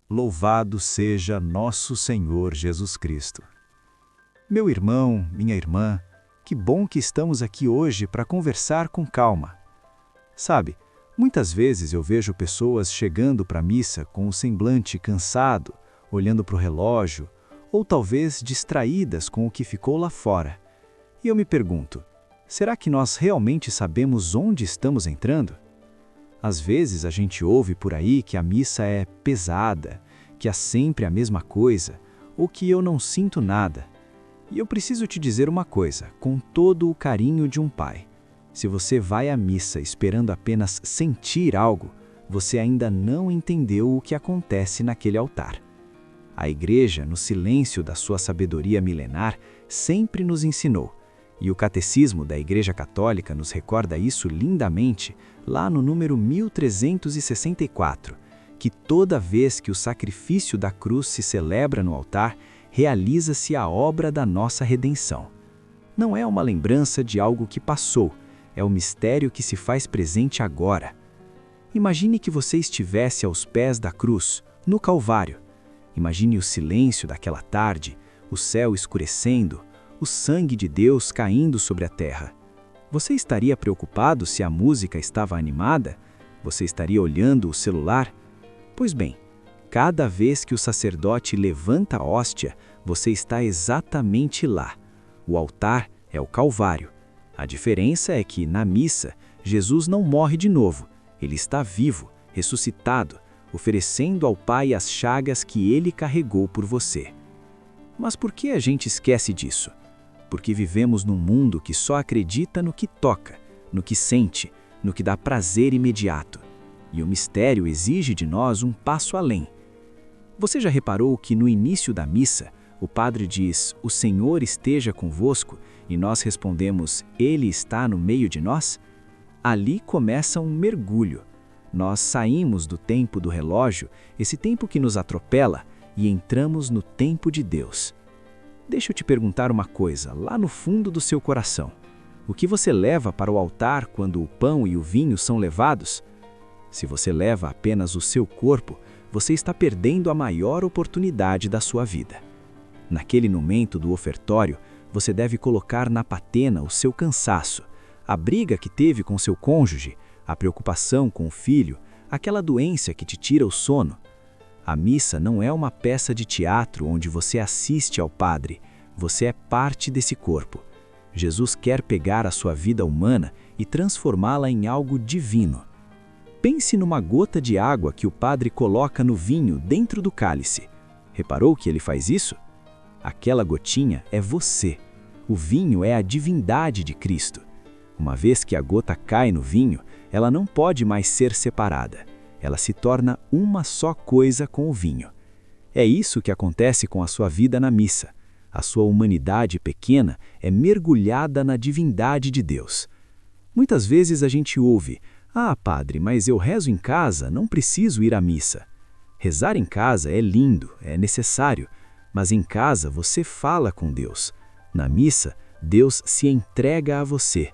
Louvado seja nosso Senhor Jesus Cristo. Meu irmão, minha irmã, que bom que estamos aqui hoje para conversar com calma. Sabe, muitas vezes eu vejo pessoas chegando para a missa com o semblante cansado, olhando para o relógio, ou talvez distraídas com o que ficou lá fora. E eu me pergunto, será que nós realmente sabemos onde estamos entrando? Às vezes a gente ouve por aí que a missa é pesada, que há sempre a mesma coisa, ou que eu não sinto nada. E eu preciso te dizer uma coisa, com todo o carinho de um pai. Se você vai à missa esperando apenas sentir algo, você ainda não entendeu o que acontece naquele altar. A Igreja, no silêncio da sua sabedoria milenar, sempre nos ensinou. E o Catecismo da Igreja Católica nos recorda isso lindamente, lá no número 1364, que toda vez que o sacrifício da cruz se celebra no altar, realiza-se a obra da nossa redenção. Não é uma lembrança de algo que passou, é o mistério que se faz presente agora. Imagine que você estivesse aos pés da cruz, no Calvário. Imagine o silêncio daquela tarde, o céu escurecendo, o sangue de Deus caindo sobre a terra. Você estaria preocupado se a música estava animada? Você estaria olhando o celular? Pois bem, cada vez que o sacerdote levanta a hóstia, você está exatamente lá. O altar é o Calvário. A diferença é que, na missa, Jesus não morre de novo. Ele está vivo, ressuscitado, oferecendo ao Pai as chagas que ele carregou por você. Mas por que a gente esquece disso? Porque vivemos num mundo que só acredita no que toca, no que sente, no que dá prazer imediato. E o mistério exige de nós um passo além. Você já reparou que no início da missa, o padre diz, "O Senhor esteja convosco", e nós respondemos, "Ele está no meio de nós"? Ali começa um mergulho. Nós saímos do tempo do relógio, esse tempo que nos atropela, e entramos no tempo de Deus. Deixa eu te perguntar uma coisa, lá no fundo do seu coração. O que você leva para o altar quando o pão e o vinho são levados? Se você leva apenas o seu corpo, você está perdendo a maior oportunidade da sua vida. Naquele momento do ofertório, você deve colocar na patena o seu cansaço, a briga que teve com seu cônjuge, a preocupação com o filho, aquela doença que te tira o sono. A missa não é uma peça de teatro onde você assiste ao padre, você é parte desse corpo. Jesus quer pegar a sua vida humana e transformá-la em algo divino. Pense numa gota de água que o padre coloca no vinho dentro do cálice. Reparou que ele faz isso? Aquela gotinha é você. O vinho é a divindade de Cristo. Uma vez que a gota cai no vinho, ela não pode mais ser separada. Ela se torna uma só coisa com o vinho. É isso que acontece com a sua vida na missa. A sua humanidade pequena é mergulhada na divindade de Deus. Muitas vezes a gente ouve, "Ah, padre, mas eu rezo em casa, não preciso ir à missa." Rezar em casa é lindo, é necessário, mas em casa você fala com Deus. Na missa, Deus se entrega a você.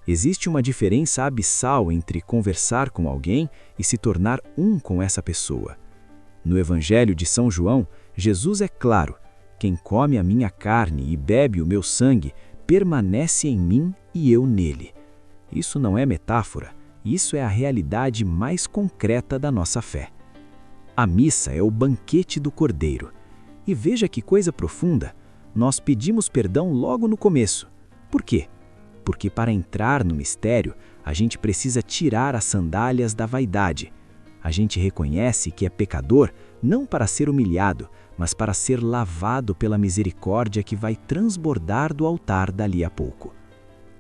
Existe uma diferença abissal entre conversar com alguém e se tornar um com essa pessoa. No Evangelho de São João, Jesus é claro, "Quem come a minha carne e bebe o meu sangue, permanece em mim e eu nele." Isso não é metáfora, isso é a realidade mais concreta da nossa fé. A missa é o banquete do Cordeiro. E veja que coisa profunda, nós pedimos perdão logo no começo. Por quê? Porque para entrar no mistério, a gente precisa tirar as sandálias da vaidade. A gente reconhece que é pecador não para ser humilhado, mas para ser lavado pela misericórdia que vai transbordar do altar dali a pouco.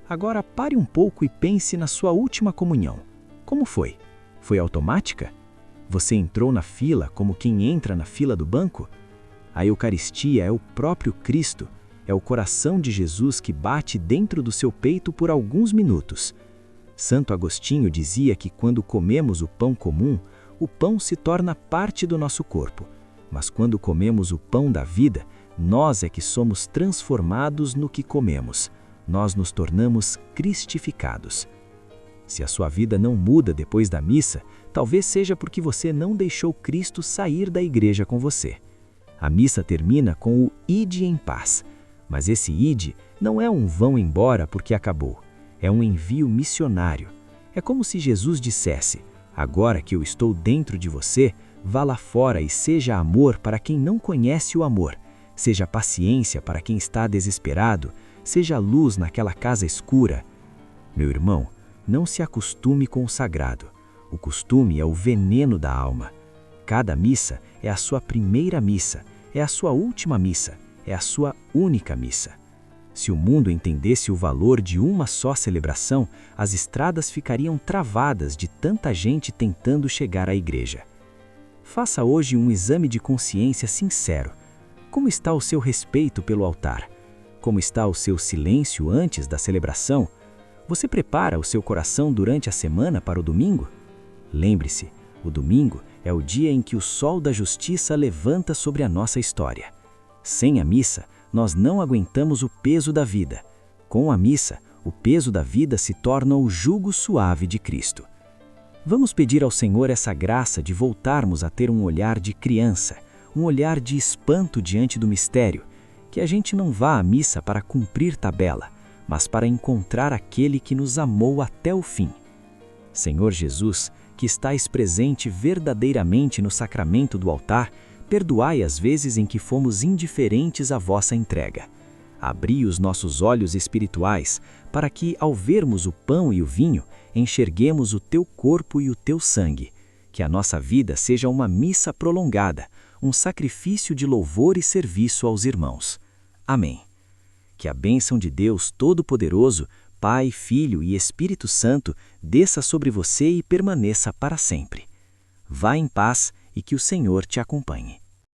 Agora pare um pouco e pense na sua última comunhão. Como foi? Foi automática? Você entrou na fila como quem entra na fila do banco? A Eucaristia é o próprio Cristo, é o coração de Jesus que bate dentro do seu peito por alguns minutos. Santo Agostinho dizia que quando comemos o pão comum, o pão se torna parte do nosso corpo. Mas quando comemos o pão da vida, nós é que somos transformados no que comemos. Nós nos tornamos cristificados. Se a sua vida não muda depois da missa, talvez seja porque você não deixou Cristo sair da igreja com você. A missa termina com o Ide em paz, mas esse Ide não é um vão embora porque acabou, é um envio missionário. É como se Jesus dissesse: agora que eu estou dentro de você, vá lá fora e seja amor para quem não conhece o amor, seja paciência para quem está desesperado, seja luz naquela casa escura. Meu irmão, não se acostume com o sagrado. O costume é o veneno da alma. Cada missa é a sua primeira missa, é a sua última missa, é a sua única missa. Se o mundo entendesse o valor de uma só celebração, as estradas ficariam travadas de tanta gente tentando chegar à igreja. Faça hoje um exame de consciência sincero. Como está o seu respeito pelo altar? Como está o seu silêncio antes da celebração? Você prepara o seu coração durante a semana para o domingo? Lembre-se, o domingo é o dia em que o sol da justiça levanta sobre a nossa história. Sem a missa, nós não aguentamos o peso da vida. Com a missa, o peso da vida se torna o jugo suave de Cristo. Vamos pedir ao Senhor essa graça de voltarmos a ter um olhar de criança, um olhar de espanto diante do mistério, que a gente não vá à missa para cumprir tabela, mas para encontrar aquele que nos amou até o fim. Senhor Jesus, que estais presente verdadeiramente no sacramento do altar, perdoai as vezes em que fomos indiferentes à vossa entrega. Abri os nossos olhos espirituais para que, ao vermos o pão e o vinho, enxerguemos o teu corpo e o teu sangue. Que a nossa vida seja uma missa prolongada, um sacrifício de louvor e serviço aos irmãos. Amém. Que a bênção de Deus Todo-Poderoso, Pai, Filho e Espírito Santo, desça sobre você e permaneça para sempre. Vá em paz e que o Senhor te acompanhe.